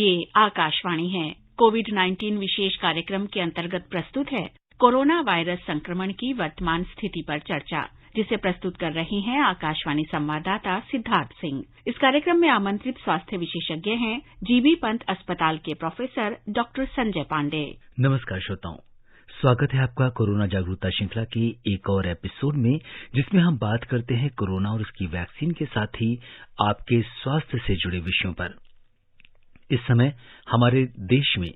ये आकाशवाणी है। कोविड-19 विशेष कार्यक्रम के अंतर्गत प्रस्तुत है कोरोना वायरस संक्रमण की वर्तमान स्थिति पर चर्चा, जिसे प्रस्तुत कर रहे हैं आकाशवाणी संवाददाता सिद्धार्थ सिंह। इस कार्यक्रम में आमंत्रित स्वास्थ्य विशेषज्ञ हैं जीबी पंत अस्पताल के प्रोफेसर डॉक्टर संजय पांडे। नमस्कार श्रोताओं, स्वागत है आपका कोरोना जागरूकता श्रृंखला की एक और एपिसोड में, जिसमें हम बात करते हैं कोरोना और उसकी वैक्सीन के साथ ही आपके स्वास्थ्य से जुड़े विषयों पर। इस समय हमारे देश में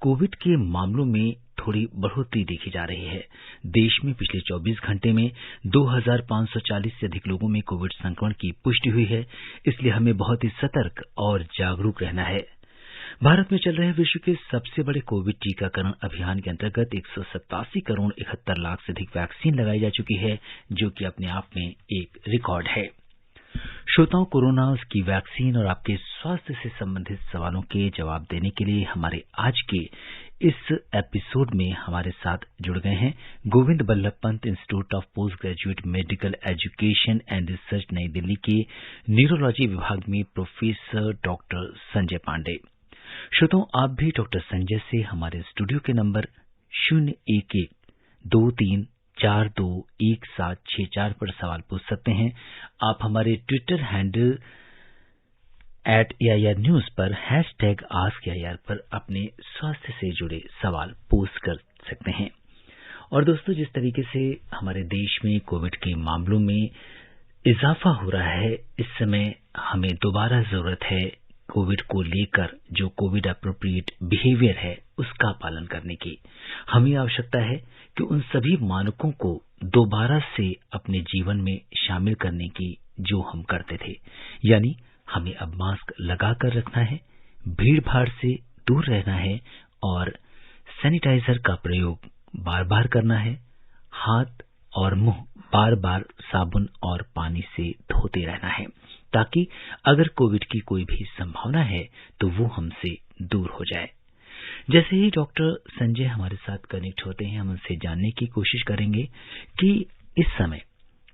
कोविड के मामलों में थोड़ी बढ़ोतरी देखी जा रही है। देश में पिछले 24 घंटे में 2540 से अधिक लोगों में कोविड संक्रमण की पुष्टि हुई है, इसलिए हमें बहुत ही सतर्क और जागरूक रहना है। भारत में चल रहे विश्व के सबसे बड़े कोविड टीकाकरण अभियान के अंतर्गत 187 करोड़ 71 लाख से अधिक वैक्सीन लगाई जा चुकी है, जो कि अपने आप में एक रिकॉर्ड है। श्रोताओं, कोरोना, उसकी वैक्सीन और आपके स्वास्थ्य से संबंधित सवालों के जवाब देने के लिए हमारे आज के इस एपिसोड में हमारे साथ जुड़ गए हैं Govind Ballabh Pant institute of post graduate medical education and research नई दिल्ली के न्यूरोलॉजी विभाग में प्रोफेसर डॉक्टर संजय पांडे। श्रोताओं, आप भी डॉक्टर संजय से हमारे स्टूडियो के नंबर 011-2342-1764 पर सवाल पूछ सकते हैं। आप हमारे ट्विटर हैंडल @AIR न्यूज पर #AskAIR पर अपने स्वास्थ्य से जुड़े सवाल पोस्ट कर सकते हैं। और दोस्तों, जिस तरीके से हमारे देश में कोविड के मामलों में इजाफा हो रहा है, इस समय हमें दोबारा जरूरत है कोविड को लेकर जो कोविड अप्रोप्रिएट बिहेवियर है उसका पालन करने की। हमें आवश्यकता है कि उन सभी मानकों को दोबारा से अपने जीवन में शामिल करने की जो हम करते थे, यानी हमें अब मास्क लगा कर रखना है, भीड़ भाड़ से दूर रहना है और सैनिटाइजर का प्रयोग बार बार करना है, हाथ और मुंह बार बार साबुन और पानी से धोते रहना है, ताकि अगर कोविड की कोई भी संभावना है तो वो हमसे दूर हो जाए। जैसे ही डॉक्टर संजय हमारे साथ कनेक्ट होते हैं, हम उनसे जानने की कोशिश करेंगे कि इस समय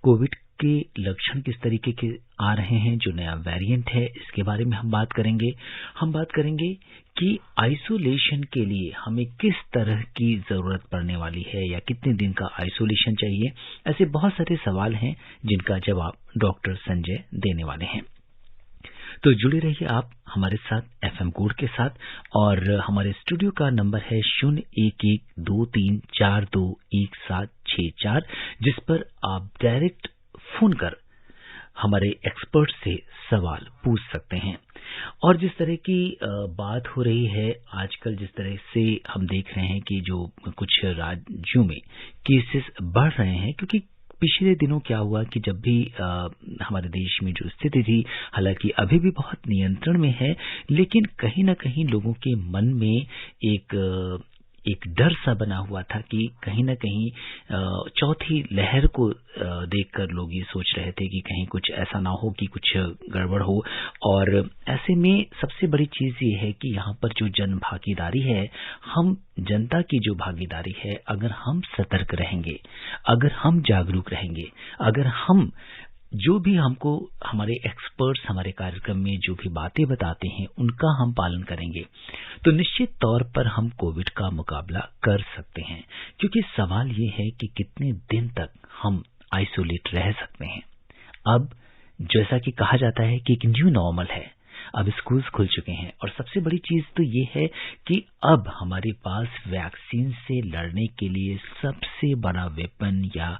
कोविड के लक्षण किस तरीके के आ रहे हैं, जो नया वेरिएंट है इसके बारे में हम बात करेंगे। हम बात करेंगे कि आइसोलेशन के लिए हमें किस तरह की जरूरत पड़ने वाली है या कितने दिन का आइसोलेशन चाहिए। ऐसे बहुत सारे सवाल हैं जिनका जवाब डॉक्टर संजय देने वाले हैं। तो जुड़े रहिए आप हमारे साथ FM कोड के साथ, और हमारे स्टूडियो का नंबर है 011-2342-1764, जिस पर आप डायरेक्ट फोन कर हमारे एक्सपर्ट से सवाल पूछ सकते हैं। और जिस तरह की बात हो रही है आजकल, जिस तरह से हम देख रहे हैं कि जो कुछ राज्यों में केसेस बढ़ रहे हैं, क्योंकि पिछले दिनों क्या हुआ कि जब भी हमारे देश में जो स्थिति थी, हालांकि अभी भी बहुत नियंत्रण में है, लेकिन कहीं न कहीं लोगों के मन में एक डर सा बना हुआ था कि कहीं न कहीं चौथी लहर को देखकर लोग ये सोच रहे थे कि कहीं कुछ ऐसा ना हो कि कुछ गड़बड़ हो। और ऐसे में सबसे बड़ी चीज ये है कि यहाँ पर जो जन भागीदारी है, हम जनता की जो भागीदारी है, अगर हम सतर्क रहेंगे, अगर हम जागरूक रहेंगे, अगर हम जो भी हमको हमारे एक्सपर्ट्स हमारे कार्यक्रम में जो भी बातें बताते हैं उनका हम पालन करेंगे, तो निश्चित तौर पर हम कोविड का मुकाबला कर सकते हैं। क्योंकि सवाल ये है कि कितने दिन तक हम आइसोलेट रह सकते हैं। अब जैसा कि कहा जाता है कि एक न्यू नॉर्मल है, अब स्कूल्स खुल चुके हैं, और सबसे बड़ी चीज तो ये है कि अब हमारे पास वैक्सीन से लड़ने के लिए सबसे बड़ा वेपन या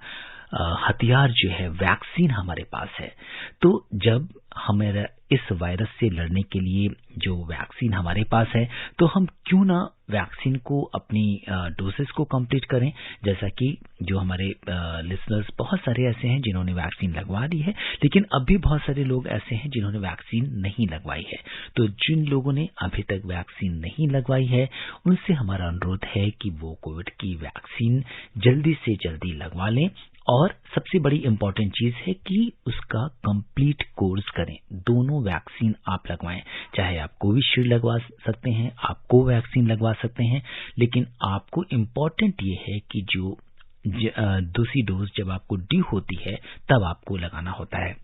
हथियार जो है वैक्सीन हमारे पास है। तो जब हमारा इस वायरस से लड़ने के लिए जो वैक्सीन हमारे पास है, तो हम क्यों ना वैक्सीन को अपनी डोसेस को कंप्लीट करें। जैसा कि जो हमारे लिसनर्स बहुत सारे ऐसे हैं जिन्होंने वैक्सीन लगवा ली है, लेकिन अब भी बहुत सारे लोग ऐसे हैं जिन्होंने वैक्सीन नहीं लगवाई है। तो जिन लोगों ने अभी तक वैक्सीन नहीं लगवाई है, उनसे हमारा अनुरोध है कि वो कोविड की वैक्सीन जल्दी से जल्दी लगवा लें। और सबसे बड़ी इंपॉर्टेंट चीज है कि उसका कंप्लीट कोर्स करें। दोनों वैक्सीन आप लगवाएं, चाहे आप कोविशील्ड लगवा सकते हैं, आप कोवैक्सीन लगवा सकते हैं, लेकिन आपको इंपॉर्टेंट ये है कि जो दूसरी डोज जब आपको ड्यू होती है तब आपको लगाना होता है।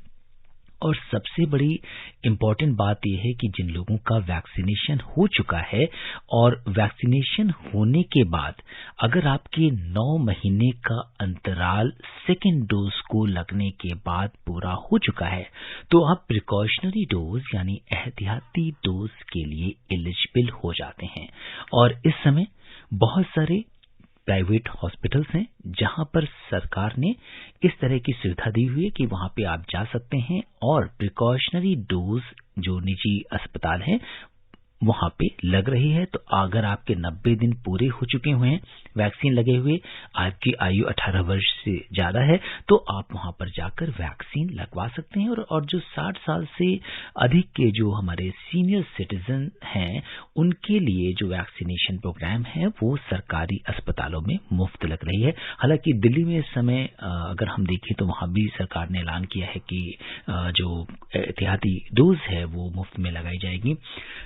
और सबसे बड़ी इम्पोर्टेंट बात यह है कि जिन लोगों का वैक्सीनेशन हो चुका है और वैक्सीनेशन होने के बाद अगर आपके 9 महीने का अंतराल सेकेंड डोज को लगने के बाद पूरा हो चुका है तो आप प्रिकॉशनरी डोज यानी एहतियाती डोज के लिए एलिजिबल हो जाते हैं। और इस समय बहुत सारे प्राइवेट हॉस्पिटल्स हैं जहां पर सरकार ने इस तरह की सुविधा दी हुई है कि वहां पे आप जा सकते हैं और प्रिकॉशनरी डोज जो निजी अस्पताल हैं वहां पे लग रही है। तो अगर आपके 90 दिन पूरे हो चुके हुए हैं वैक्सीन लगे हुए, आपकी आयु 18 वर्ष से ज्यादा है तो आप वहां पर जाकर वैक्सीन लगवा सकते हैं। और जो 60 साल से अधिक के जो हमारे सीनियर सिटीजन हैं उनके लिए जो वैक्सीनेशन प्रोग्राम है वो सरकारी अस्पतालों में मुफ्त लग रही है। हालांकि दिल्ली में इस समय अगर हम देखें तो वहां भी सरकार ने ऐलान किया है कि जो एहतियाती डोज है वो मुफ्त में लगाई जाएगी।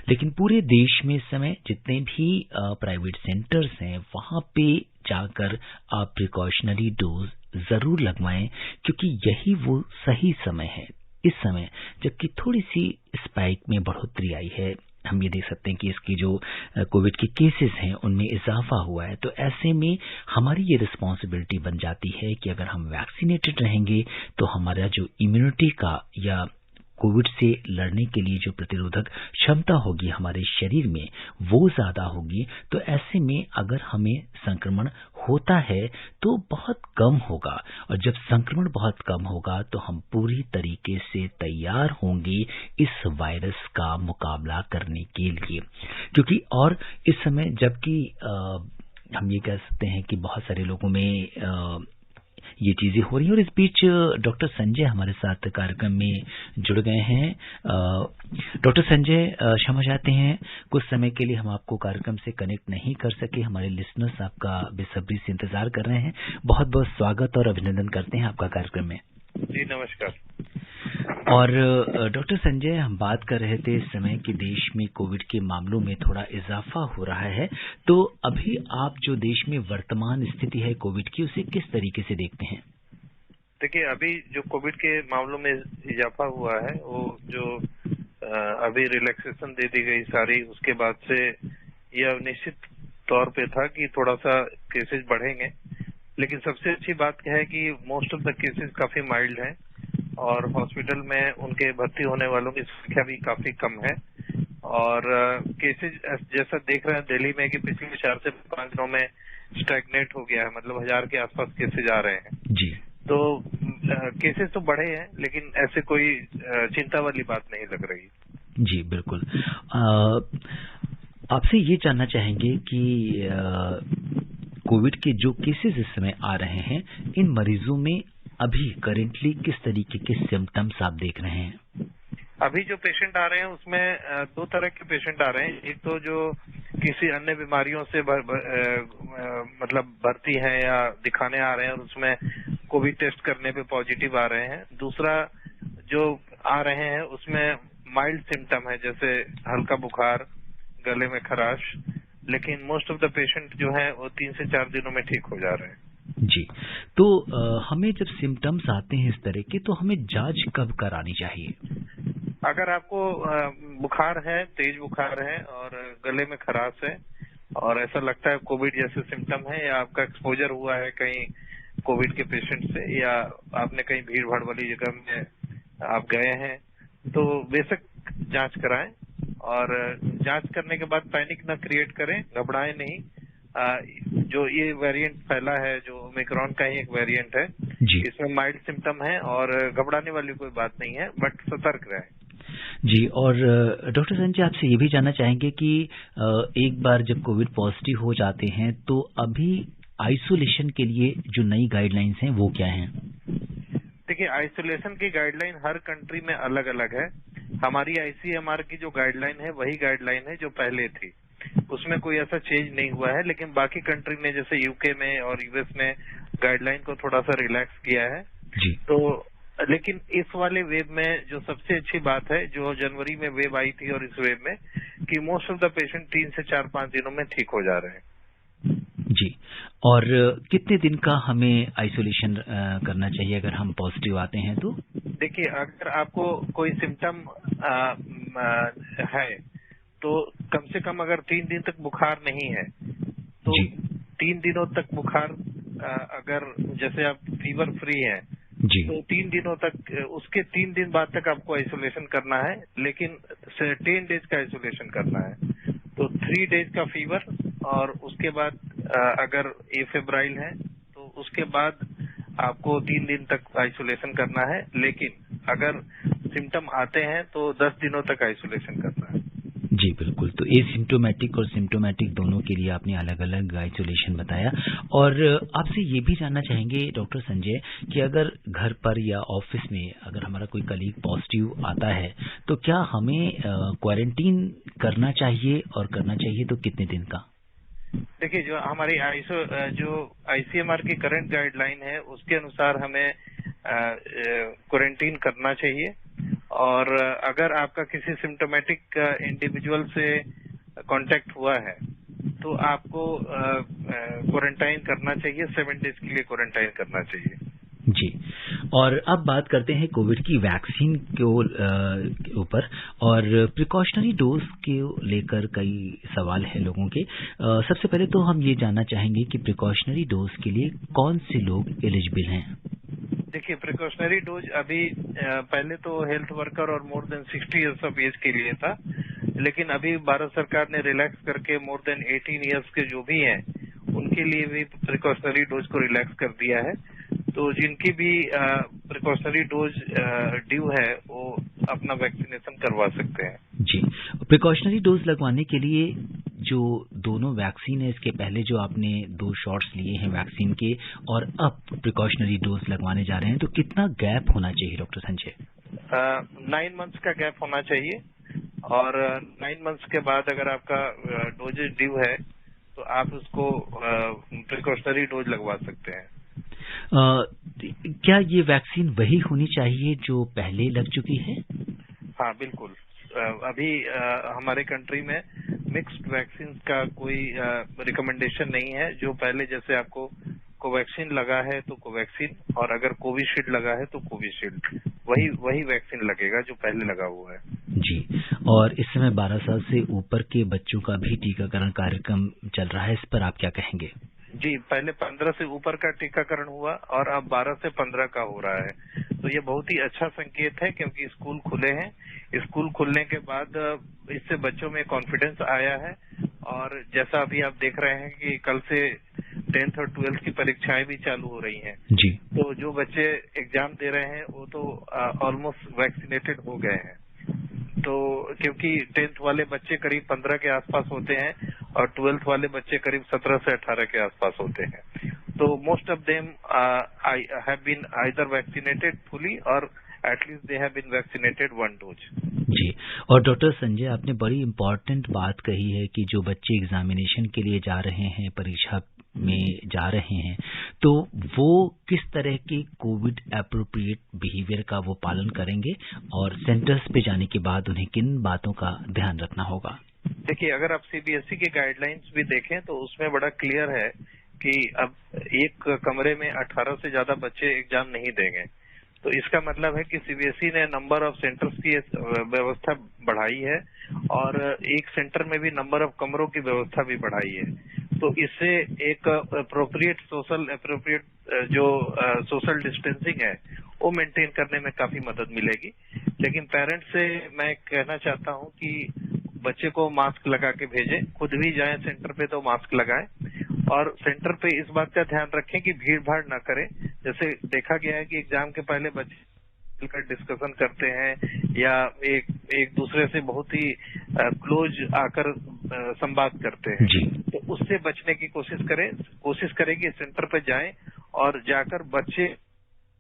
लेकिन पूरे देश में इस समय जितने भी प्राइवेट सेंटर्स हैं वहां पे जाकर आप प्रिकॉशनरी डोज जरूर लगवाएं क्योंकि यही वो सही समय है इस समय जबकि थोड़ी सी स्पाइक में बढ़ोतरी आई है। हम ये देख सकते हैं कि इसकी जो कोविड के केसेस हैं उनमें इजाफा हुआ है। तो ऐसे में हमारी ये रिस्पॉन्सिबिलिटी बन जाती है कि अगर हम वैक्सीनेटेड रहेंगे तो हमारा जो इम्यूनिटी का या कोविड से लड़ने के लिए जो प्रतिरोधक क्षमता होगी हमारे शरीर में वो ज्यादा होगी। तो ऐसे में अगर हमें संक्रमण होता है तो बहुत कम होगा और जब संक्रमण बहुत कम होगा तो हम पूरी तरीके से तैयार होंगे इस वायरस का मुकाबला करने के लिए। क्योंकि और इस समय जबकि हम ये कह सकते हैं कि बहुत सारे लोगों में ये चीजें हो रही हैं और इस बीच डॉक्टर संजय हमारे साथ कार्यक्रम में जुड़ गए हैं। डॉक्टर संजय क्षमा चाहते हैं कुछ समय के लिए हम आपको कार्यक्रम से कनेक्ट नहीं कर सके। हमारे लिसनर्स आपका बेसब्री से इंतजार कर रहे हैं। बहुत बहुत स्वागत और अभिनंदन करते हैं आपका कार्यक्रम में। जी नमस्कार। और डॉक्टर संजय हम बात कर रहे थे इस समय कि देश में कोविड के मामलों में थोड़ा इजाफा हो रहा है तो अभी आप जो देश में वर्तमान स्थिति है कोविड की उसे किस तरीके से देखते हैं? देखिए अभी जो कोविड के मामलों में इजाफा हुआ है वो जो अभी रिलैक्सेशन दे दी गई सारी उसके बाद से यह निश्चित तौर पे था कि थोड़ा सा केसेस बढ़ेंगे। लेकिन सबसे अच्छी बात क्या है कि मोस्ट ऑफ द केसेस काफी माइल्ड हैं और हॉस्पिटल में उनके भर्ती होने वालों की संख्या भी काफी कम है। और केसेज जैसा देख रहे हैं दिल्ली में कि पिछले 4 से 5 दिनों में स्टैग्नेट हो गया है, मतलब 1000 के आसपास केसेज आ रहे हैं जी। तो केसेस तो बढ़े हैं लेकिन ऐसे कोई चिंता वाली बात नहीं लग रही। जी बिल्कुल। आपसे ये जानना चाहेंगे कि कोविड के जो केसेस इस समय आ रहे हैं इन मरीजों में अभी करेंटली किस तरीके के सिम्टम्स आप देख रहे हैं? अभी जो पेशेंट आ रहे हैं उसमें 2 तरह के पेशेंट आ रहे हैं। एक तो जो किसी अन्य बीमारियों से मतलब भर्ती हैं या दिखाने आ रहे हैं और उसमें कोविड टेस्ट करने पे पॉजिटिव आ रहे हैं। दूसरा जो आ रहे हैं उसमें माइल्ड सिम्टम है जैसे हल्का बुखार, गले में खराश, लेकिन मोस्ट ऑफ द पेशेंट जो है वो 3 से 4 दिनों में ठीक हो जा रहे हैं। जी। तो हमें जब सिम्टम्स आते हैं इस तरह के तो हमें जांच कब करानी चाहिए? अगर आपको बुखार है, तेज बुखार है और गले में खराश है और ऐसा लगता है कोविड जैसे सिम्टम है या आपका एक्सपोजर हुआ है कहीं कोविड के पेशेंट से या आपने कहीं भीड़ भाड़ वाली जगह में आप गए हैं तो बेशक जांच कराएं। और जांच करने के बाद पैनिक न क्रिएट करें, घबराएं नहीं। जो ये वेरिएंट फैला है जो ओमिक्रॉन का ही एक वेरिएंट है इसमें माइल्ड सिम्टम है और घबराने वाली कोई बात नहीं है, बट सतर्क रहें। जी। और डॉक्टर संजय आपसे ये भी जानना चाहेंगे कि एक बार जब कोविड पॉजिटिव हो जाते हैं तो अभी आइसोलेशन के लिए जो नई गाइडलाइंस हैं वो क्या हैं? देखिए आइसोलेशन की गाइडलाइन हर कंट्री में अलग अलग है। हमारी आईसीएमआर की जो गाइडलाइन है वही गाइडलाइन है जो पहले थी, उसमें कोई ऐसा चेंज नहीं हुआ है। लेकिन बाकी कंट्री ने जैसे यूके में और यूएस में गाइडलाइन को थोड़ा सा रिलैक्स किया है जी। तो लेकिन इस वाले वेव में जो सबसे अच्छी बात है जो जनवरी में वेव आई थी और इस वेव में कि मोस्ट ऑफ द पेशेंट 3 से 4-5 दिनों में ठीक हो जा रहे हैं। जी। और कितने दिन का हमें आइसोलेशन करना चाहिए अगर हम पॉजिटिव आते हैं तो? देखिए, अगर आपको कोई सिम्टम है तो कम से कम अगर 3 दिन तक बुखार नहीं है तो जी 3 दिनों तक बुखार, अगर जैसे आप फीवर फ्री हैं जी तो 3 दिनों तक, उसके 3 दिन बाद तक आपको आइसोलेशन करना है, लेकिन 10 डेज का आइसोलेशन करना है। तो 3 डेज का फीवर, और उसके बाद अगर फेब्राइल है तो उसके बाद आपको 3 दिन तक आइसोलेशन करना है, लेकिन अगर सिम्टम आते हैं तो 10 दिनों तक आइसोलेशन करना है। जी बिल्कुल। तो एसिम्टोमेटिक और सिम्टोमेटिक दोनों के लिए आपने अलग अलग आइसोलेशन बताया। और आपसे ये भी जानना चाहेंगे डॉक्टर संजय कि अगर घर पर या ऑफिस में अगर हमारा कोई कलीग पॉजिटिव आता है तो क्या हमें क्वारंटीन करना चाहिए, और करना चाहिए तो कितने दिन का? देखिए, जो हमारी जो आईसीएमआर की करंट गाइडलाइन है उसके अनुसार हमें क्वारंटीन करना चाहिए, और अगर आपका किसी सिम्टोमेटिक इंडिविजुअल से कांटेक्ट हुआ है तो आपको क्वारंटाइन करना चाहिए, 7 डेज के लिए क्वारंटाइन करना चाहिए। जी। और अब बात करते हैं कोविड की वैक्सीन के ऊपर, और प्रिकॉशनरी डोज के लेकर कई सवाल हैं लोगों के। सबसे पहले तो हम ये जानना चाहेंगे कि प्रिकॉशनरी डोज के लिए कौन से लोग एलिजिबल हैं? देखिए, प्रिकॉशनरी डोज अभी पहले तो हेल्थ वर्कर और more than 60 years of age के लिए था, लेकिन अभी भारत सरकार ने रिलैक्स करके मोर देन 18 इयर्स के जो भी हैं उनके लिए भी प्रिकॉशनरी डोज को रिलैक्स कर दिया है। तो जिनकी भी प्रिकॉशनरी डोज ड्यू है वो अपना वैक्सीनेशन करवा सकते हैं। जी। प्रिकॉशनरी डोज लगवाने के लिए जो दोनों वैक्सीन है, इसके पहले जो आपने 2 शॉट्स लिए हैं वैक्सीन के और अब प्रिकॉशनरी डोज लगवाने जा रहे हैं, तो कितना गैप होना चाहिए डॉक्टर संजय? 9 मंथ्स का गैप होना चाहिए, और 9 मंथ्स के बाद अगर आपका डोजेज ड्यू है तो आप उसको प्रिकॉशनरी डोज लगवा सकते हैं। क्या ये वैक्सीन वही होनी चाहिए जो पहले लग चुकी है? हाँ, बिल्कुल। अभी हमारे कंट्री में मिक्स्ड वैक्सीन का कोई रिकमेंडेशन नहीं है। जो पहले जैसे आपको कोवैक्सीन लगा है तो कोवैक्सीन, और अगर कोविशील्ड लगा है तो कोविशील्ड, वही वैक्सीन लगेगा जो पहले लगा हुआ है। जी। और इस समय 12 साल से ऊपर के बच्चों का भी टीकाकरण कार्यक्रम चल रहा है, इस पर आप क्या कहेंगे? जी, पहले 15 से ऊपर का टीकाकरण हुआ और अब 12 से 15 का हो रहा है। तो ये बहुत ही अच्छा संकेत है, क्योंकि स्कूल खुले हैं। स्कूल खुलने के बाद इससे बच्चों में कॉन्फिडेंस आया है, और जैसा अभी आप देख रहे हैं कि कल से 10th और 12th की परीक्षाएं भी चालू हो रही हैं। जी। तो जो बच्चे एग्जाम दे रहे हैं वो तो ऑलमोस्ट वैक्सीनेटेड हो गए हैं। तो क्योंकि 10th वाले बच्चे करीब 15 के आसपास होते हैं और 12th वाले बच्चे करीब 17 से 18 के आसपास होते हैं। तो most of them have been either vaccinated fully और at least they have been vaccinated 1 dose. जी। और डॉक्टर संजय, आपने बड़ी इम्पोर्टेंट बात कही है कि जो बच्चे एग्जामिनेशन के लिए जा रहे हैं, परीक्षा में जा रहे हैं, तो वो किस तरह के कोविड एप्रोप्रिएट बिहेवियर का वो पालन करेंगे, और सेंटर्स पे जाने के बाद उन्हें किन बातों का ध्यान रखना होगा? देखिए, अगर आप सीबीएसई की गाइडलाइंस भी देखें तो उसमें बड़ा क्लियर है कि अब एक कमरे में 18 से ज्यादा बच्चे एग्जाम नहीं देंगे। तो इसका मतलब है कि सीबीएसई ने नंबर ऑफ सेंटर्स की व्यवस्था बढ़ाई है, और एक सेंटर में भी नंबर ऑफ कमरों की व्यवस्था भी बढ़ाई है। तो इससे एक अप्रोप्रिएट जो सोशल डिस्टेंसिंग है वो मेंटेन करने में काफी मदद मिलेगी। लेकिन पेरेंट्स से मैं कहना चाहता हूं कि बच्चे को मास्क लगा के भेजें, खुद भी जाएं सेंटर पे तो मास्क लगाएं, और सेंटर पे इस बात का ध्यान रखें कि भीड़ भाड़ ना करें। जैसे देखा गया है कि एग्जाम के पहले बच्चे मिलकर डिस्कशन करते हैं या एक दूसरे से बहुत ही क्लोज आकर संवाद करते हैं। जी। तो उससे बचने की कोशिश करें कि सेंटर पे जाएं और जाकर बच्चे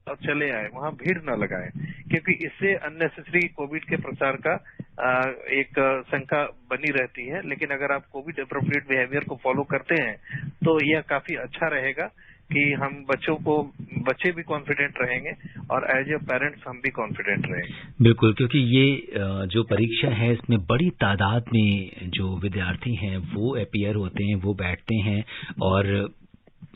और चले आए, वहां भीड़ न लगाएं, क्योंकि इससे अननेसेसरी कोविड के प्रसार का एक शंका बनी रहती है। लेकिन अगर आप कोविड एप्रोप्रिएट बिहेवियर को फॉलो करते हैं तो यह काफी अच्छा रहेगा, कि हम बच्चे भी कॉन्फिडेंट रहेंगे और एज ए पेरेंट्स हम भी कॉन्फिडेंट रहेंगे। बिल्कुल, क्योंकि ये जो परीक्षा है इसमें बड़ी तादाद में जो विद्यार्थी हैं वो अपीयर होते हैं, वो बैठते हैं। और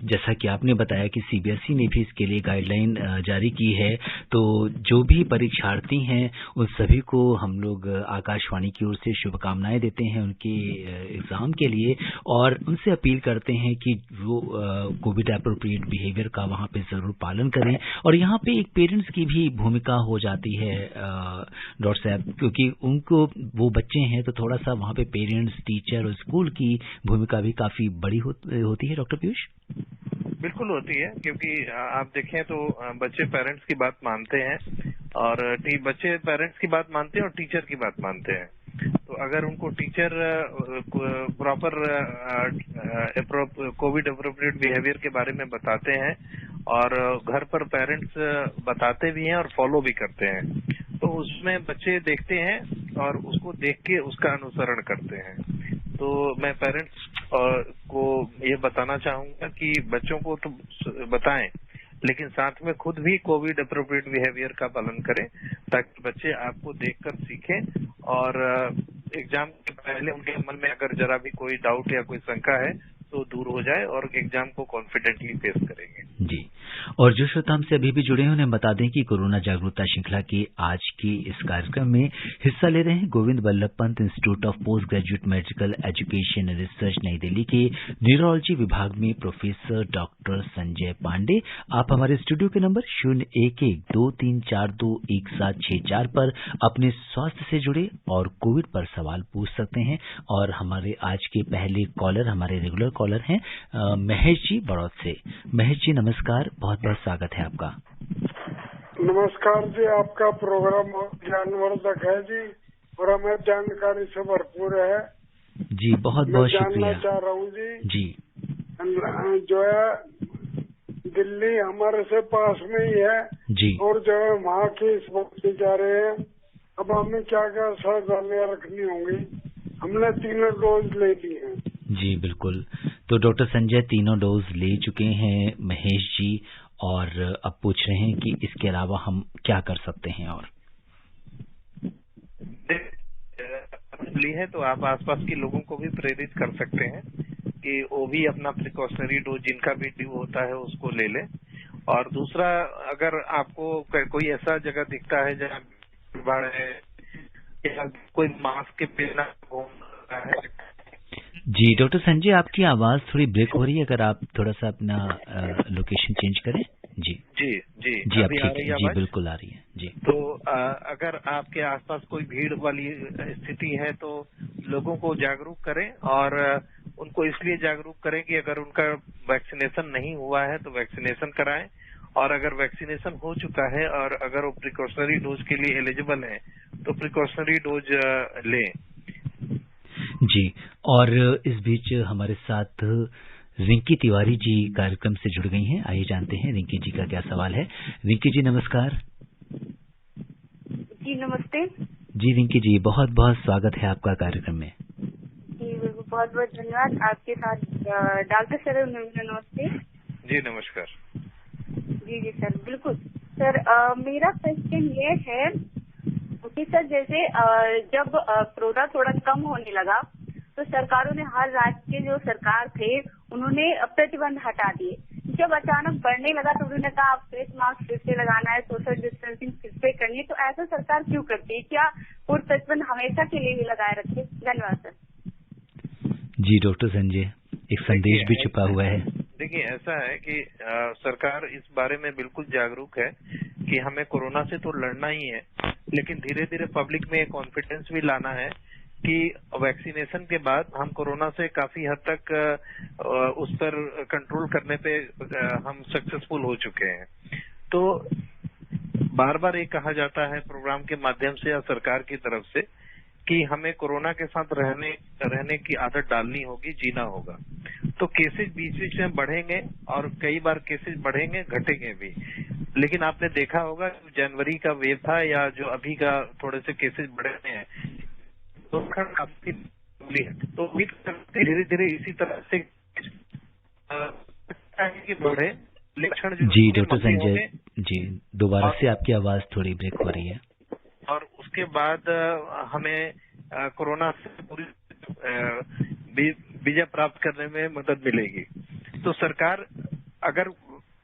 जैसा कि आपने बताया कि सीबीएसई ने भी इसके लिए गाइडलाइन जारी की है, तो जो भी परीक्षार्थी हैं उन सभी को हम लोग आकाशवाणी की ओर से शुभकामनाएं देते हैं उनके एग्जाम के लिए, और उनसे अपील करते हैं कि वो कोविड एप्रोप्रिएट बिहेवियर का वहाँ पे जरूर पालन करें। और यहाँ पे एक पेरेंट्स की भी भूमिका हो जाती है डॉक्टर साहब, क्योंकि उनको वो बच्चे हैं तो थोड़ा सा वहाँ पे पेरेंट्स, टीचर और स्कूल की भूमिका भी काफी बड़ी होती है। डॉक्टर पीयूष? बिल्कुल होती है, क्योंकि आप देखें तो बच्चे पेरेंट्स की बात मानते हैं और बच्चे पेरेंट्स की बात मानते हैं और टीचर की बात मानते हैं। तो अगर उनको teacher proper Covid appropriate behaviour के बारे में बताते हैं और घर पर पेरेंट्स बताते भी हैं और फॉलो भी करते हैं, तो उसमें बच्चे देखते हैं और उसको देख के उसका अनुसरण करते हैं। तो मैं पेरेंट्स को ये बताना चाहूंगा कि बच्चों को तो बताएं, लेकिन साथ में खुद भी कोविड अप्रोप्रिएट बिहेवियर का पालन करें, ताकि बच्चे आपको देखकर सीखें और एग्जाम के पहले उनके मन में अगर जरा भी कोई डाउट या कोई शंका है तो दूर हो जाए और एग्जाम को कॉन्फिडेंटली फेस करेंगे। जी, और जो श्रोता हमसे अभी भी जुड़े हैं उन्हें बता दें कि कोरोना जागरूकता श्रृंखला के आज की इस कार्यक्रम में हिस्सा ले रहे हैं Govind Vallabh Pant institute of post graduate medical education and research नई दिल्ली के न्यूरोलॉजी विभाग में प्रोफेसर डॉक्टर संजय पांडे। आप हमारे स्टूडियो के नंबर 011234216764 पर अपने स्वास्थ्य से जुड़े और कोविड पर सवाल पूछ सकते हैं। और हमारे आज के पहले कॉलर हमारे रेगुलर कॉलर हैं महेश जी बड़ौद से। महेश जी नमस्कार, बहुत बहुत स्वागत है आपका। नमस्कार जी, आपका प्रोग्राम ज्ञानवर्धक है जी और हमें जानकारी से भरपूर है जी। बहुत बहुत शुक्रिया। जानना चाह रहा हूँ जी। जो है दिल्ली हमारे से पास में ही है जी, और जो है वहाँ की इस वक्त जा रहे हैं। अब हमें क्या क्या सावधानियां रखनी होंगी? हमने 3 डोज ले ली हैं। जी बिल्कुल। तो डॉक्टर संजय तीनों डोज ले चुके हैं महेश जी, और अब पूछ रहे हैं कि इसके अलावा हम क्या कर सकते हैं। और ली है तो आप आसपास के लोगों को भी प्रेरित कर सकते हैं कि वो भी अपना प्रिकॉशनरी डोज जिनका भी ड्यू होता है उसको ले लें। और दूसरा, अगर आपको कोई ऐसा जगह दिखता है जहाँ भीड़ है या कोई मास्क के बिना घूमता है। जी डॉक्टर संजय, आपकी आवाज थोड़ी ब्रेक हो रही है, अगर आप थोड़ा सा अपना लोकेशन चेंज करें। जी जी जी जी, अभी आ रही है? जी बिल्कुल आ रही है जी। तो अगर आपके आसपास कोई भीड़ वाली स्थिति है तो लोगों को जागरूक करें, और उनको इसलिए जागरूक करें कि अगर उनका वैक्सीनेशन नहीं हुआ है तो वैक्सीनेशन कराएं, और अगर वैक्सीनेशन हो चुका है और अगर वो प्रिकॉशनरी डोज के लिए एलिजिबल है तो प्रिकॉशनरी डोज लें। जी, और इस बीच हमारे साथ रिंकी तिवारी जी कार्यक्रम से जुड़ गई हैं। आइए जानते हैं रिंकी जी का क्या सवाल है। रिंकी जी नमस्कार। जी नमस्ते। जी रिंकी जी, बहुत बहुत स्वागत है आपका कार्यक्रम में। जी बहुत बहुत धन्यवाद। आपके साथ डॉक्टर सर नमस्ते। जी नमस्कार। जी जी सर, बिल्कुल सर। मेरा क्वेश्चन ये है कि सर जैसे जब कोरोना थोड़ा कम होने लगा तो सरकारों ने, हर राज्य के जो सरकार थे उन्होंने प्रतिबंध हटा दिए। जब अचानक बढ़ने लगा तो उन्होंने कहा आप फेस मास्क फिर से लगाना है, सोशल डिस्टेंसिंग फिर से करनी है। तो ऐसा सरकार क्यों करती है? क्या वो प्रतिबंध हमेशा के लिए ही लगाए रखे? धन्यवाद सर। जी डॉक्टर संजय, एक संदेश भी छुपा हुआ है। देखिए, ऐसा है कि सरकार इस बारे में बिल्कुल जागरूक है कि हमें कोरोना से तो लड़ना ही है, लेकिन धीरे धीरे पब्लिक में कॉन्फिडेंस भी लाना है कि वैक्सीनेशन के बाद हम कोरोना से काफी हद तक उस पर कंट्रोल करने पे हम सक्सेसफुल हो चुके हैं। तो बार बार ये कहा जाता है प्रोग्राम के माध्यम से या सरकार की तरफ से कि हमें कोरोना के साथ रहने की आदत डालनी होगी, जीना होगा। तो केसेस बीच बीच में बढ़ेंगे और कई बार केसेस बढ़ेंगे, घटेंगे भी। लेकिन आपने देखा होगा जनवरी का वेव था या जो अभी का थोड़े से केसेस बढ़े हैं तो काफी है। तो धीरे धीरे इसी तरह से सकता है कि बढ़े, लक्षण जो जी डॉक्टर संजय जी, दोबारा से आपकी आवाज थोड़ी ब्रेक हो रही है। और उसके बाद हमें कोरोना से पूरी विजय प्राप्त करने में मदद मिलेगी। तो सरकार अगर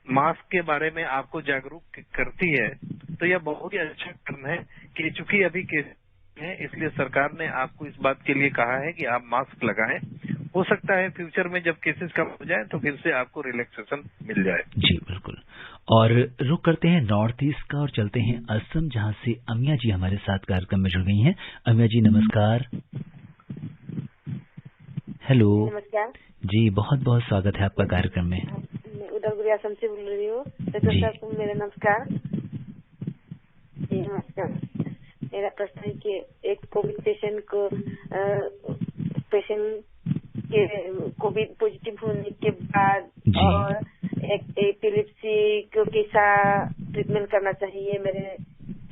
मास्क के बारे में आपको जागरूक करती है तो यह बहुत ही अच्छा कदम है कि चूंकि अभी केस है, इसलिए सरकार ने आपको इस बात के लिए कहा है कि आप मास्क लगाएं। हो सकता है फ्यूचर में जब केसेस कम हो जाए तो फिर से आपको रिलैक्सेशन मिल जाए। जी बिल्कुल। और रुक करते हैं नॉर्थ ईस्ट का और चलते हैं असम, जहां से अमिया जी हमारे साथ कार्यक्रम में जुड़ गई हैं। अमिया जी नमस्कार। हेलो। नमस्कार जी, बहुत बहुत स्वागत है आपका कार्यक्रम में। मैं उदलगुरी असम से बोल रही हूँ। डॉक्टर साहब मेरा नमस्कार। जी नमस्कार। मेरा प्रश्न है कि एक कोविड पेशेंट के कोविड पॉजिटिव होने के बाद और एक एपिलेप्सी को कैसा ट्रीटमेंट करना चाहिए, मेरे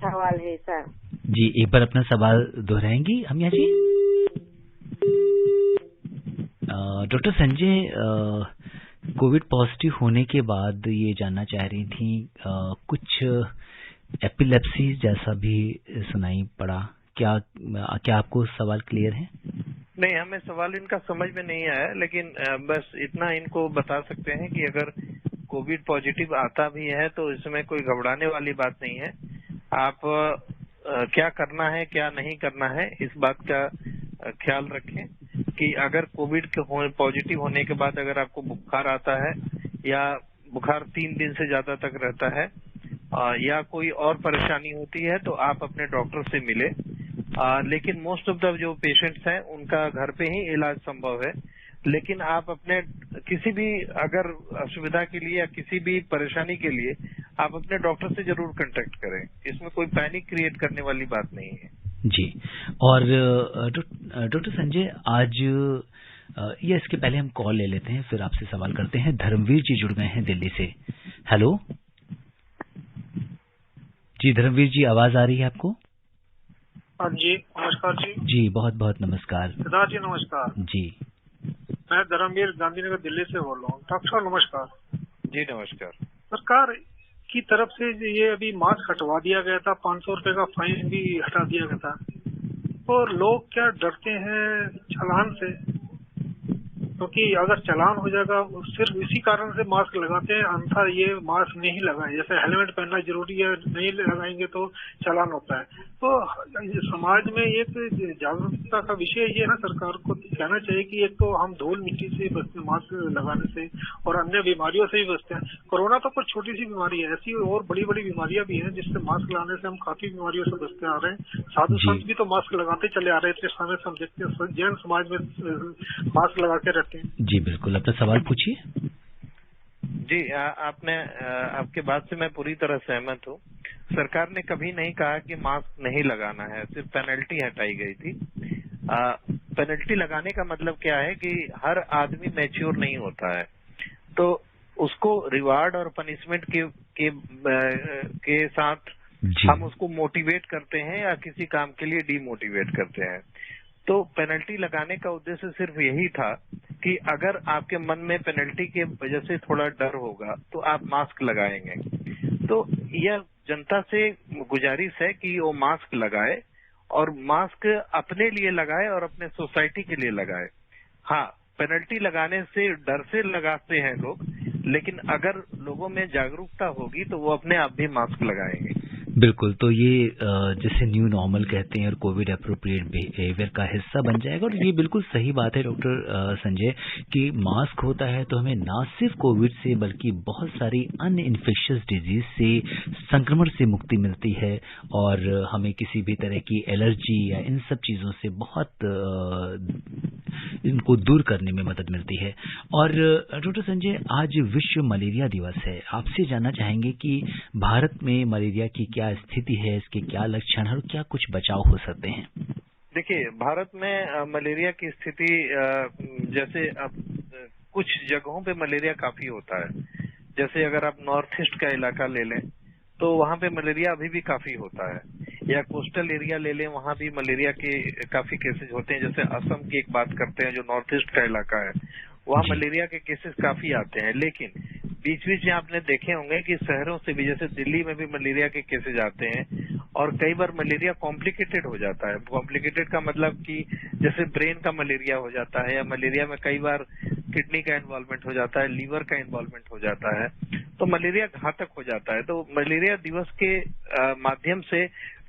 सवाल है सर। जी एक बार अपना सवाल दोहराएंगी अमिया जी? डॉक्टर संजय, कोविड पॉजिटिव होने के बाद ये जानना चाह रही थी, कुछ एपिलेप्सी जैसा भी सुनाई पड़ा, क्या आपको सवाल क्लियर है? नहीं, हमें सवाल इनका समझ में नहीं आया, लेकिन बस इतना इनको बता सकते हैं कि अगर कोविड पॉजिटिव आता भी है तो इसमें कोई घबराने वाली बात नहीं है। आप क्या करना है क्या नहीं करना है इस बात का ख्याल रखें कि अगर कोविड के पॉजिटिव होने के बाद अगर आपको बुखार आता है या बुखार 3 दिन से ज्यादा तक रहता है या कोई और परेशानी होती है तो आप अपने डॉक्टर से मिले। लेकिन मोस्ट ऑफ द जो पेशेंट्स हैं उनका घर पे ही इलाज संभव है, लेकिन आप अपने किसी भी अगर असुविधा के लिए या किसी भी परेशानी के लिए आप अपने डॉक्टर से जरूर कांटेक्ट करें। इसमें कोई पैनिक क्रिएट करने वाली बात नहीं है। जी। और डॉक्टर संजय, आज या इसके पहले हम कॉल ले लेते हैं, फिर आपसे सवाल करते हैं। धर्मवीर जी जुड़ गए हैं दिल्ली से। हेलो जी धर्मवीर जी, आवाज आ रही है आपको? जी नमस्कार जी। जी बहुत बहुत नमस्कार। सिद्धार्थ जी नमस्कार जी। मैं धर्मवीर गांधीनगर दिल्ली से बोल रहा हूँ। डॉक्टर साहब नमस्कार। जी नमस्कार। सरकार की तरफ से ये अभी मास्क हटवा दिया गया था, 500 रुपए का फाइन भी हटा दिया गया था, और लोग क्या डरते हैं चालान से, क्योंकि अगर चालान हो जाएगा सिर्फ इसी कारण से मास्क लगाते हैं, अन्यथा ये मास्क नहीं लगाए। जैसे हेलमेट पहनना जरूरी है, नहीं लगाएंगे तो चालान होता है। तो समाज में एक जागरूकता का विषय ये ना, सरकार को कहना चाहिए कि एक तो हम धूल मिट्टी से बचते हैं मास्क लगाने से, और अन्य बीमारियों से भी बचते हैं। कोरोना तो कुछ छोटी सी बीमारी है, ऐसी और बड़ी बड़ी बीमारियां भी हैं जिससे मास्क लगाने से हम काफी बीमारियों से बचते आ रहे हैं। साधु संत भी तो मास्क लगाते चले आ रहे थे, इस समय से हम देखते हैं जैन समाज में मास्क लगा के रहते हैं। जी बिल्कुल, अपना सवाल पूछिए। जी आपके बात से मैं पूरी तरह सहमत हूँ। सरकार ने कभी नहीं कहा कि मास्क नहीं लगाना है, सिर्फ पेनल्टी हटाई गई थी। पेनल्टी लगाने का मतलब क्या है कि हर आदमी मैच्योर नहीं होता है, तो उसको रिवार्ड और पनिशमेंट के साथ हम उसको मोटिवेट करते हैं या किसी काम के लिए डीमोटिवेट करते हैं। तो पेनल्टी लगाने का उद्देश्य सिर्फ यही था कि अगर आपके मन में पेनल्टी के वजह से थोड़ा डर होगा तो आप मास्क लगाएंगे। तो यह जनता से गुजारिश है कि वो मास्क लगाए, और मास्क अपने लिए लगाए और अपने सोसाइटी के लिए लगाए। हाँ, पेनल्टी लगाने से डर से लगाते हैं लोग, लेकिन अगर लोगों में जागरूकता होगी तो वो अपने आप भी मास्क लगाएंगे। बिल्कुल, तो ये जिसे न्यू नॉर्मल कहते हैं और कोविड अप्रोप्रिएट बिहेवियर का हिस्सा बन जाएगा। और ये बिल्कुल सही बात है डॉक्टर संजय कि मास्क होता है तो हमें ना सिर्फ कोविड से बल्कि बहुत सारी अन्य इन्फेक्शियस डिजीज से, संक्रमण से मुक्ति मिलती है, और हमें किसी भी तरह की एलर्जी या इन सब चीज़ों से बहुत इनको दूर करने में मदद मिलती है। और डॉक्टर संजय, आज विश्व मलेरिया दिवस है। आपसे जानना चाहेंगे कि भारत में मलेरिया की क्या स्थिति है, इसके क्या लक्षण है और क्या कुछ बचाव हो सकते हैं? देखिए, भारत में मलेरिया की स्थिति जैसे अब कुछ जगहों पे मलेरिया काफी होता है। जैसे अगर आप नॉर्थ ईस्ट का इलाका ले लें तो वहाँ पे मलेरिया अभी भी काफी होता है, या कोस्टल एरिया ले लें वहाँ भी मलेरिया के काफी केसेस होते हैं। जैसे असम की एक बात करते हैं जो नॉर्थ ईस्ट का इलाका है, वहाँ मलेरिया के केसेस काफी आते हैं। लेकिन बीच बीच में आपने देखे होंगे कि शहरों से भी, जैसे दिल्ली में भी मलेरिया के केसेज आते हैं और कई बार मलेरिया कॉम्प्लिकेटेड हो जाता है। कॉम्प्लिकेटेड का मतलब कि जैसे ब्रेन का मलेरिया हो जाता है, या मलेरिया में कई बार किडनी का इन्वॉल्वमेंट हो जाता है, लीवर का इन्वॉल्वमेंट हो जाता है, तो मलेरिया घातक हो जाता है। तो मलेरिया दिवस के माध्यम से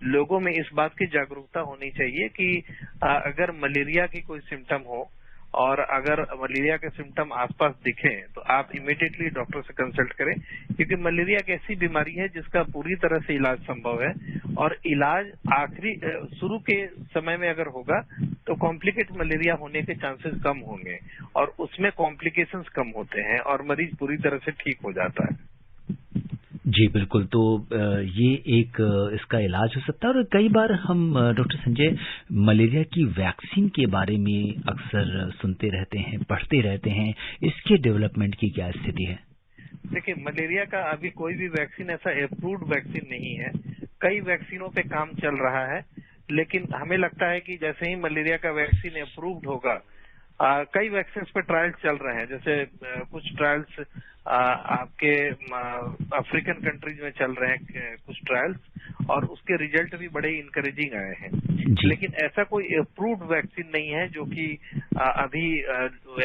लोगों में इस बात की जागरूकता होनी चाहिए कि अगर मलेरिया की कोई सिम्टम हो और अगर मलेरिया के सिम्टम आसपास दिखें तो आप इमीडिएटली डॉक्टर से कंसल्ट करें, क्योंकि मलेरिया एक ऐसी बीमारी है जिसका पूरी तरह से इलाज संभव है, और इलाज शुरू के समय में अगर होगा तो कॉम्प्लिकेट मलेरिया होने के चांसेस कम होंगे और उसमें कॉम्प्लिकेशंस कम होते हैं और मरीज पूरी तरह से ठीक हो जाता है। जी बिल्कुल। तो ये एक इसका इलाज हो सकता है। और कई बार हम डॉक्टर संजय मलेरिया की वैक्सीन के बारे में अक्सर सुनते रहते हैं, पढ़ते रहते हैं, इसके डेवलपमेंट की क्या स्थिति है? देखिए, मलेरिया का अभी कोई भी वैक्सीन ऐसा अप्रूव्ड वैक्सीन नहीं है। कई वैक्सीनों पे काम चल रहा है, लेकिन हमें लगता है कि जैसे ही मलेरिया का वैक्सीन अप्रूव्ड होगा, कई वैक्सीन पे ट्रायल्स चल रहे हैं। जैसे कुछ ट्रायल्स आपके अफ्रीकन कंट्रीज में चल रहे हैं कुछ ट्रायल्स, और उसके रिजल्ट भी बड़े इनकरेजिंग आए हैं। लेकिन ऐसा कोई अप्रूव्ड वैक्सीन नहीं है जो कि अभी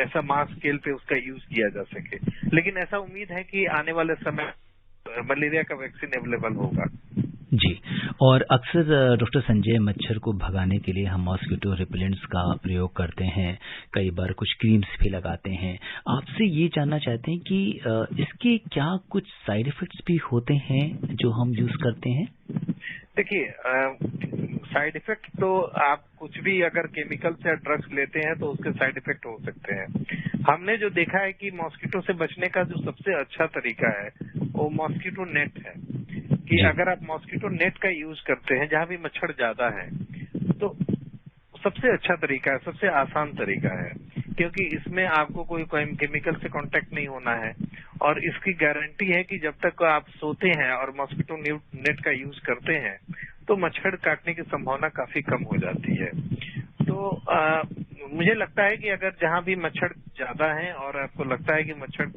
ऐसा मास स्केल पे उसका यूज किया जा सके। लेकिन ऐसा उम्मीद है कि आने वाले समय मलेरिया का वैक्सीन अवेलेबल होगा। जी। और अक्सर डॉक्टर संजय मच्छर को भगाने के लिए हम मॉस्किटो रिपेलेंट्स का प्रयोग करते हैं, कई बार कुछ क्रीम्स भी लगाते हैं। आपसे ये जानना चाहते हैं कि इसके क्या कुछ साइड इफेक्ट्स भी होते हैं जो हम यूज करते हैं? देखिए, साइड इफेक्ट तो आप कुछ भी अगर केमिकल्स या ड्रग्स लेते हैं तो उसके साइड इफेक्ट हो सकते हैं। हमने जो देखा है कि मॉस्किटो से बचने का जो सबसे अच्छा तरीका है वो मॉस्किटो नेट है। कि अगर आप मॉस्किटो नेट का यूज करते हैं जहां भी मच्छर ज्यादा है, तो सबसे अच्छा तरीका है, सबसे आसान तरीका है, क्योंकि इसमें आपको कोई केमिकल से कांटेक्ट नहीं होना है और इसकी गारंटी है कि जब तक आप सोते हैं और मॉस्किटो नेट का यूज करते हैं तो मच्छर काटने की संभावना काफी कम हो जाती है। तो मुझे लगता है कि अगर जहां भी मच्छर ज्यादा है और आपको लगता है कि मच्छर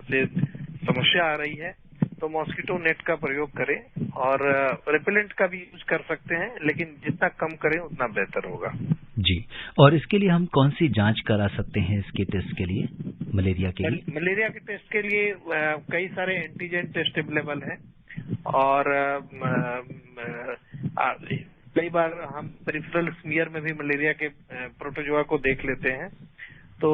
से समस्या आ रही है तो मॉस्किटो नेट का प्रयोग करें, और रिपेलेंट का भी यूज कर सकते हैं, लेकिन जितना कम करें उतना बेहतर होगा। जी। और इसके लिए हम कौन सी जांच करा सकते हैं इसके टेस्ट के लिए, मलेरिया के लिए? मलेरिया के टेस्ट के लिए कई सारे एंटीजन टेस्ट अवेलेबल हैं, और कई बार हम पेरिफेरल स्मीयर में भी मलेरिया के प्रोटोजोआ को देख लेते हैं। तो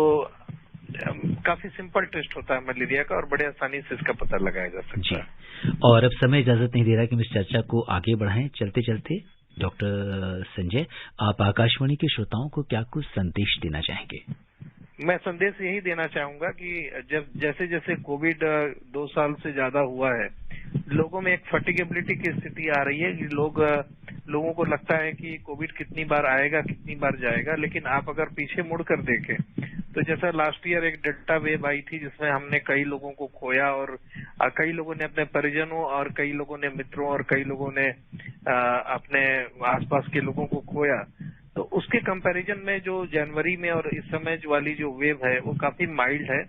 काफी सिंपल टेस्ट होता है मलेरिया का और बड़े आसानी से इसका पता लगाया जा सकता है। और अब समय इजाजत नहीं दे रहा कि हम इस चर्चा को आगे बढ़ाएं। चलते चलते डॉक्टर संजय, आप आकाशवाणी के श्रोताओं को क्या कुछ संदेश देना चाहेंगे? मैं संदेश यही देना चाहूंगा कि जैसे जैसे कोविड 2 साल से ज्यादा हुआ है, लोगों में एक फटिगेबिलिटी की स्थिति आ रही है कि लोगों को लगता है कि कोविड कितनी बार आएगा, कितनी बार जाएगा। लेकिन आप अगर पीछे मुड़कर देखें तो जैसा लास्ट ईयर एक डेल्टा वेव आई थी जिसमें हमने कई लोगों को खोया, और कई लोगों ने अपने परिजनों और कई लोगों ने मित्रों और कई लोगों ने अपने आसपास के लोगों को खोया, तो उसके कंपैरिजन में जो जनवरी में और इस समय वाली जो वेव है वो काफी माइल्ड है,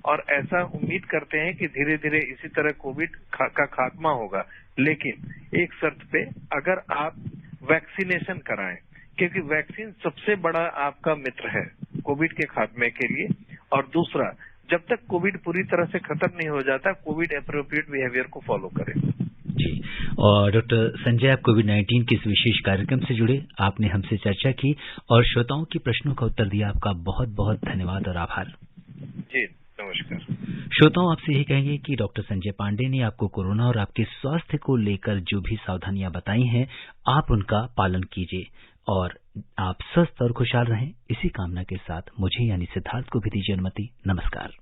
और ऐसा उम्मीद करते हैं कि धीरे धीरे इसी तरह कोविड का खात्मा होगा। लेकिन एक शर्त पे, अगर आप वैक्सीनेशन कराएं, क्योंकि वैक्सीन सबसे बड़ा आपका मित्र है कोविड के खात्मे के लिए। और दूसरा, जब तक कोविड पूरी तरह से खत्म नहीं हो जाता, कोविड एप्रोप्रिएट बिहेवियर को फॉलो करें। जी। और डॉक्टर संजय, आप कोविड-19 के इस विशेष कार्यक्रम से जुड़े, आपने हमसे चर्चा की और श्रोताओं के प्रश्नों का उत्तर दिया। आपका बहुत बहुत धन्यवाद और आभार। जी, नमस्कार। श्रोताओं, आपसे यही कहेंगे कि डॉक्टर संजय पांडे ने आपको कोरोना और आपके स्वास्थ्य को लेकर जो भी सावधानियां बताई हैं, आप उनका पालन कीजिए और आप स्वस्थ और खुशहाल रहें। इसी कामना के साथ मुझे यानी सिद्धार्थ को भी दीजिए अनुमति। नमस्कार।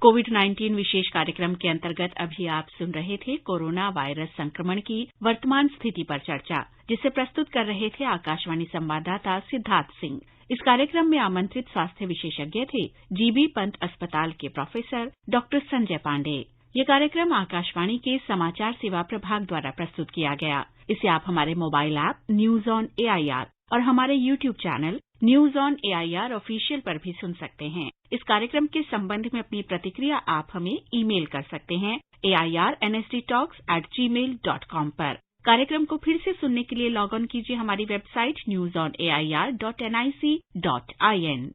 कोविड-19 विशेष कार्यक्रम के अंतर्गत अभी आप सुन रहे थे कोरोना वायरस संक्रमण की वर्तमान स्थिति पर चर्चा, जिसे प्रस्तुत कर रहे थे आकाशवाणी संवाददाता सिद्धार्थ सिंह। इस कार्यक्रम में आमंत्रित स्वास्थ्य विशेषज्ञ थे जीबी पंत अस्पताल के प्रोफेसर डॉक्टर संजय पांडे। ये कार्यक्रम आकाशवाणी के समाचार सेवा प्रभाग द्वारा प्रस्तुत किया गया। इसे आप हमारे mobile app news on AIR और हमारे YouTube channel news on AIR official पर भी सुन सकते हैं। इस कार्यक्रम के संबंध में अपनी प्रतिक्रिया आप हमें ईमेल कर सकते हैं airnsdtalks@gmail.com पर। कार्यक्रम को फिर से सुनने के लिए लॉग ऑन कीजिए हमारी वेबसाइट newsonair.nic.in।